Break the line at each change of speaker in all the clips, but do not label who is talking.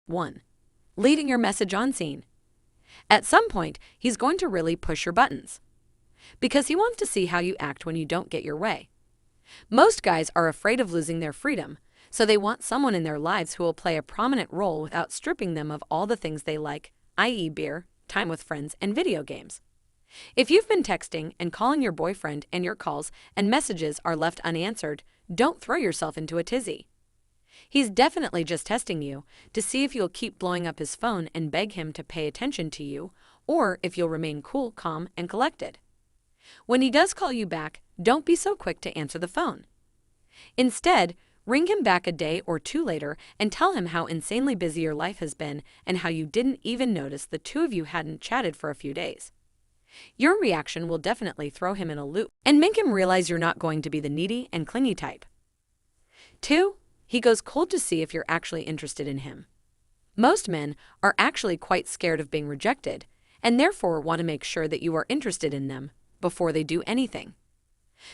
1. Leading your message on scene. At some point, he's going to really push your buttons, because he wants to see how you act when you don't get your way. Most guys are afraid of losing their freedom, so they want someone in their lives who will play a prominent role without stripping them of all the things they like, i.e. beer, time with friends, and video games. If you've been texting and calling your boyfriend and your calls and messages are left unanswered, don't throw yourself into a tizzy. He's definitely just testing you to see if you'll keep blowing up his phone and beg him to pay attention to you, or if you'll remain cool, calm, and collected. When he does call you back, don't be so quick to answer the phone. Instead, ring him back a day or two later and tell him how insanely busy your life has been and how you didn't even notice the two of you hadn't chatted for a few days. Your reaction will definitely throw him in a loop and make him realize you're not going to be the needy and clingy type. 2. He goes cold to see if you're actually interested in him. Most men are actually quite scared of being rejected and therefore want to make sure that you are interested in them before they do anything.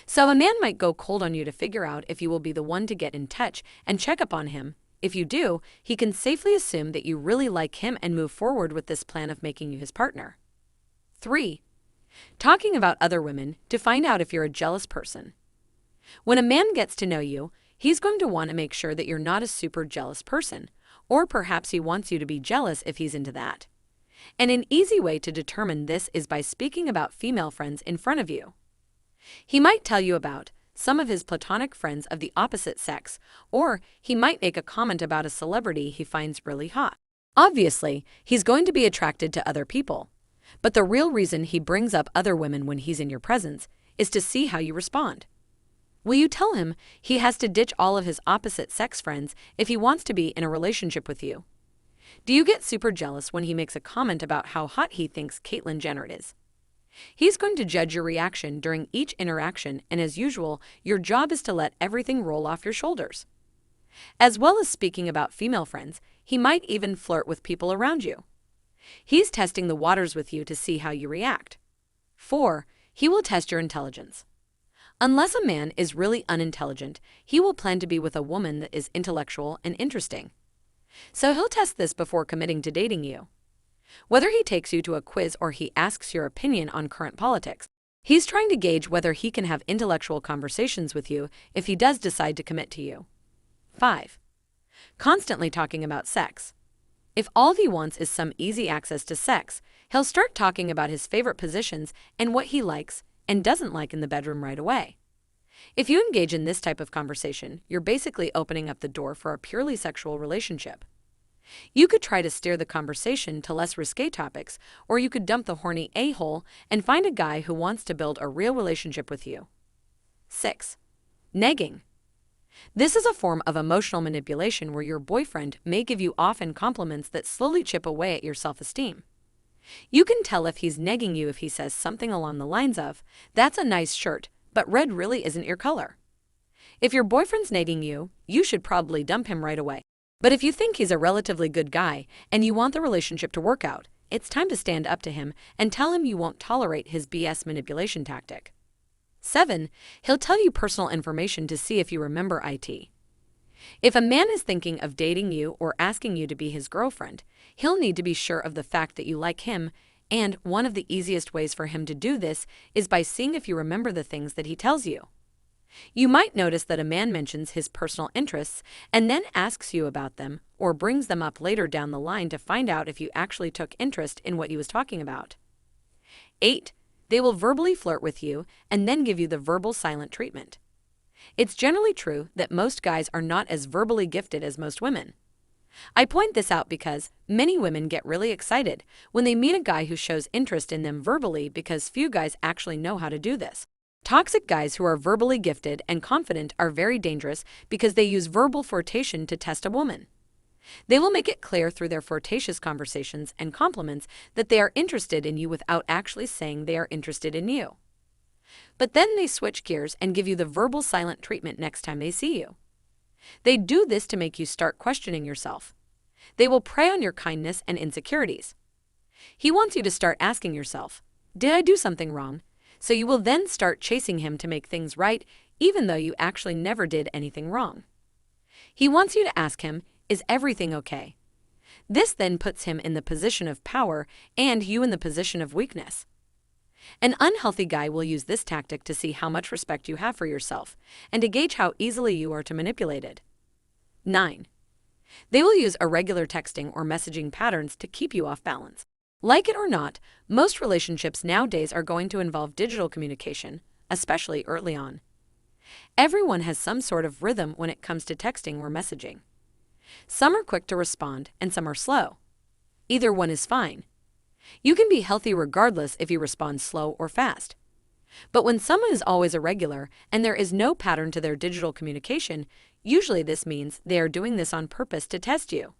So a man might go cold on you to figure out if you will be the one to get in touch and check up on him. If you do, he can safely assume that you really like him and move forward with this plan of making you his partner. 3. Talking about other women to find out if you're a jealous person. When a man gets to know you, he's going to want to make sure that you're not a super jealous person, or perhaps he wants you to be jealous if he's into that. And an easy way to determine this is by speaking about female friends in front of you. He might tell you about some of his platonic friends of the opposite sex, or he might make a comment about a celebrity he finds really hot. Obviously, he's going to be attracted to other people, but the real reason he brings up other women when he's in your presence is to see how you respond. Will you tell him he has to ditch all of his opposite sex friends if he wants to be in a relationship with you? Do you get super jealous when he makes a comment about how hot he thinks Caitlyn Jenner is? He's going to judge your reaction during each interaction, and as usual, your job is to let everything roll off your shoulders. As well as speaking about female friends, he might even flirt with people around you. He's testing the waters with you to see how you react. 4. He will test your intelligence. Unless a man is really unintelligent, he will plan to be with a woman that is intellectual and interesting. So he'll test this before committing to dating you. Whether he takes you to a quiz or he asks your opinion on current politics, he's trying to gauge whether he can have intellectual conversations with you if he does decide to commit to you. 5. Constantly talking about sex. If all he wants is some easy access to sex, he'll start talking about his favorite positions and what he likes and doesn't like in the bedroom right away. If you engage in this type of conversation, you're basically opening up the door for a purely sexual relationship. You could try to steer the conversation to less risque topics, or you could dump the horny a-hole and find a guy who wants to build a real relationship with you. 6. Negging. This is a form of emotional manipulation where your boyfriend may give you often compliments that slowly chip away at your self-esteem. You can tell if he's negging you if he says something along the lines of, "That's a nice shirt, but red really isn't your color." If your boyfriend's negging you, you should probably dump him right away. But if you think he's a relatively good guy and you want the relationship to work out, it's time to stand up to him and tell him you won't tolerate his BS manipulation tactic. 7. He'll tell you personal information to see if you remember it. If a man is thinking of dating you or asking you to be his girlfriend, he'll need to be sure of the fact that you like him, and one of the easiest ways for him to do this is by seeing if you remember the things that he tells you. You might notice that a man mentions his personal interests and then asks you about them or brings them up later down the line to find out if you actually took interest in what he was talking about. 8. They will verbally flirt with you and then give you the verbal silent treatment. It's generally true that most guys are not as verbally gifted as most women. I point this out because many women get really excited when they meet a guy who shows interest in them verbally because few guys actually know how to do this. Toxic guys who are verbally gifted and confident are very dangerous because they use verbal flirtation to test a woman. They will make it clear through their flirtatious conversations and compliments that they are interested in you without actually saying they are interested in you. But then they switch gears and give you the verbal silent treatment next time they see you. They do this to make you start questioning yourself. They will prey on your kindness and insecurities. He wants you to start asking yourself, "Did I do something wrong?" So you will then start chasing him to make things right, even though you actually never did anything wrong. He wants you to ask him, "Is everything okay?" This then puts him in the position of power and you in the position of weakness. An unhealthy guy will use this tactic to see how much respect you have for yourself and to gauge how easily you are to manipulate it. 9. They will use irregular texting or messaging patterns to keep you off balance. Like it or not, most relationships nowadays are going to involve digital communication, especially early on. Everyone has some sort of rhythm when it comes to texting or messaging. Some are quick to respond and some are slow. Either one is fine. You can be healthy regardless if you respond slow or fast. But when someone is always irregular and there is no pattern to their digital communication, usually this means they are doing this on purpose to test you.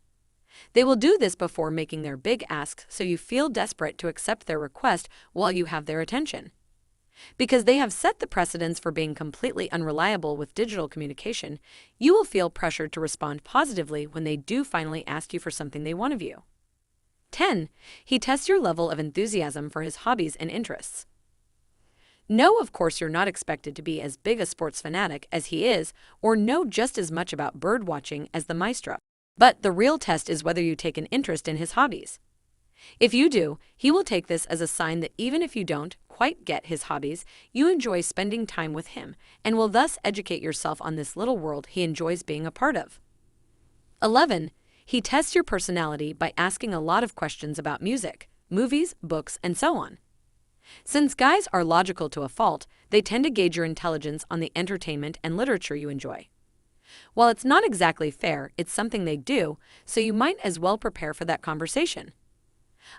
They will do this before making their big asks so you feel desperate to accept their request while you have their attention. Because they have set the precedence for being completely unreliable with digital communication, you will feel pressured to respond positively when they do finally ask you for something they want of you. 10. He tests your level of enthusiasm for his hobbies and interests. No, of course you're not expected to be as big a sports fanatic as he is or know just as much about bird watching as the maestro. But the real test is whether you take an interest in his hobbies. If you do, he will take this as a sign that even if you don't quite get his hobbies, you enjoy spending time with him and will thus educate yourself on this little world he enjoys being a part of. 11. He tests your personality by asking a lot of questions about music, movies, books, and so on. Since guys are logical to a fault, they tend to gauge your intelligence on the entertainment and literature you enjoy. While it's not exactly fair, it's something they do, so you might as well prepare for that conversation.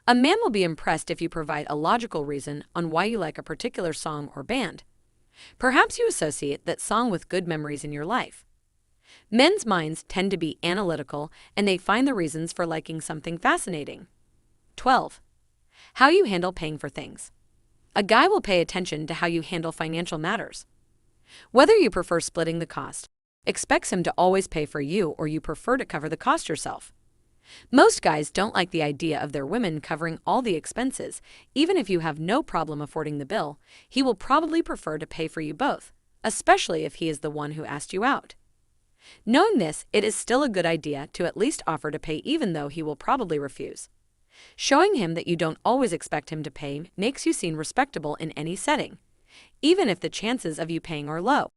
A man will be impressed if you provide a logical reason on why you like a particular song or band. Perhaps you associate that song with good memories in your life. Men's minds tend to be analytical and they find the reasons for liking something fascinating. 12. How you handle paying for things. A guy will pay attention to how you handle financial matters. Whether you prefer splitting the cost, expects him to always pay for you, or you prefer to cover the cost yourself. Most guys don't like the idea of their women covering all the expenses. Even if you have no problem affording the bill, he will probably prefer to pay for you both, especially if he is the one who asked you out. Knowing this, it is still a good idea to at least offer to pay even though he will probably refuse. Showing him that you don't always expect him to pay makes you seem respectable in any setting, even if the chances of you paying are low.